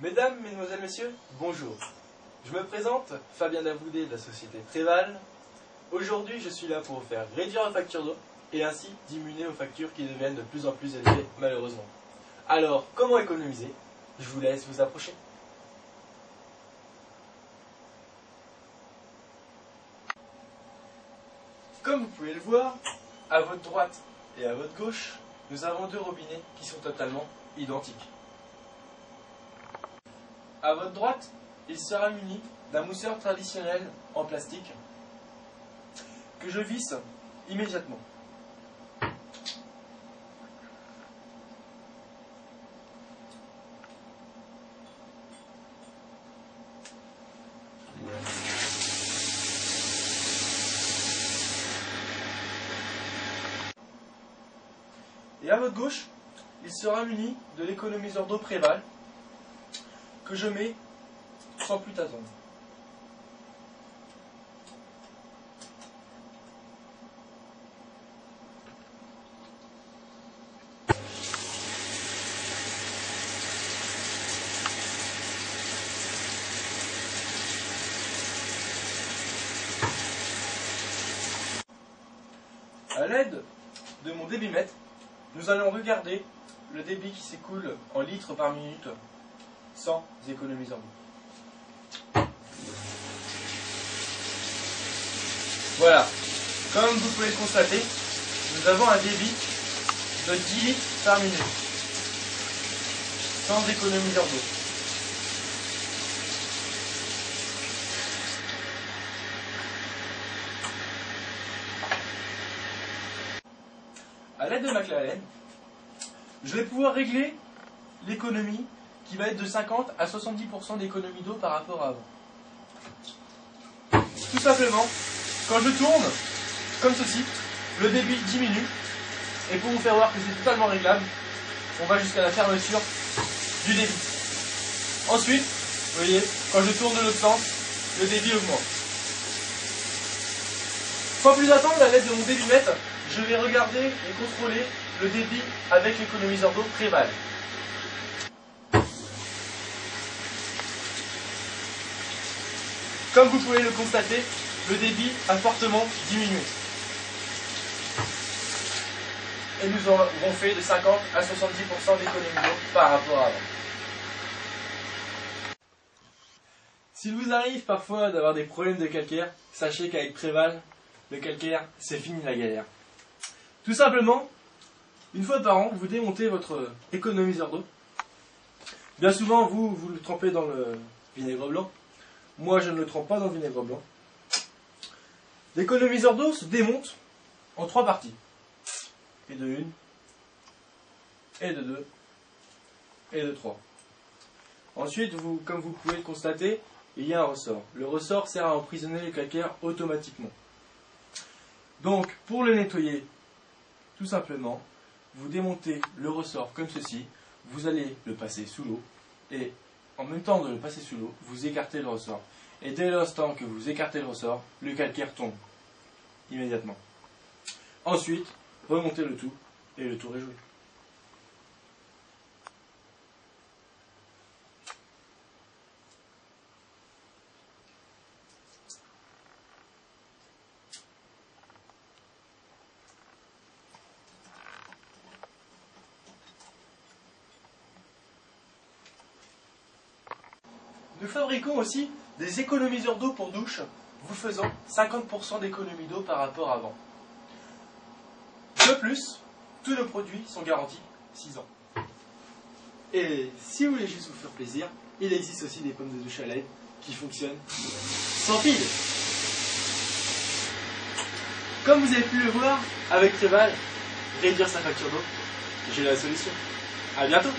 Mesdames, Mesdemoiselles, Messieurs, bonjour. Je me présente, Fabien Davoudé de la société Préval. Aujourd'hui, je suis là pour vous faire réduire la facture d'eau et ainsi diminuer vos factures qui deviennent de plus en plus élevées, malheureusement. Alors, comment économiser? Je vous laisse vous approcher. Comme vous pouvez le voir, à votre droite et à votre gauche, nous avons deux robinets qui sont totalement identiques. À votre droite, il sera muni d'un mousseur traditionnel en plastique que je visse immédiatement. Et à votre gauche, il sera muni de l'économiseur d'eau Préval que je mets sans plus attendre. À l'aide de mon débitmètre, nous allons regarder le débit qui s'écoule en litres par minute sans économiseur d'eau. Voilà, comme vous pouvez le constater, nous avons un débit de 10 litres par minute sans économiseur d'eau. À l'aide de ma clé Allen, je vais pouvoir régler l'économie qui va être de 50 à 70% d'économie d'eau par rapport à avant. Tout simplement, quand je tourne, comme ceci, le débit diminue, et pour vous faire voir que c'est totalement réglable, on va jusqu'à la fermeture du débit. Ensuite, vous voyez, quand je tourne de l'autre sens, le débit augmente. Sans plus attendre, à l'aide de mon débitmètre, je vais regarder et contrôler le débit avec l'économiseur d'eau Préval. Comme vous pouvez le constater, le débit a fortement diminué. Et nous avons fait de 50 à 70% d'économie d'eau par rapport à avant. S'il vous arrive parfois d'avoir des problèmes de calcaire, sachez qu'avec Préval, le calcaire, c'est fini la galère. Tout simplement, une fois par an, vous démontez votre économiseur d'eau. Bien souvent, vous le trempez dans le vinaigre blanc. Moi, je ne le trempe pas dans le vinaigre blanc. L'économiseur d'eau se démonte en 3 parties. Et de 1, et de 2, et de 3. Ensuite, comme vous pouvez le constater, il y a un ressort. Le ressort sert à emprisonner le calcaire automatiquement. Donc, pour le nettoyer, tout simplement, vous démontez le ressort comme ceci, vous allez le passer sous l'eau, et en même temps de le passer sous l'eau, vous écartez le ressort. Et dès l'instant que vous écartez le ressort, le calcaire tombe immédiatement. Ensuite, remontez le tout, et le tour est joué. Nous fabriquons aussi des économiseurs d'eau pour douche, vous faisant 50% d'économie d'eau par rapport à avant. De plus, tous nos produits sont garantis 6 ans. Et si vous voulez juste vous faire plaisir, il existe aussi des pommes de douche à LED qui fonctionnent sans fil. Comme vous avez pu le voir, avec Préval, réduire sa facture d'eau, j'ai la solution. À bientôt!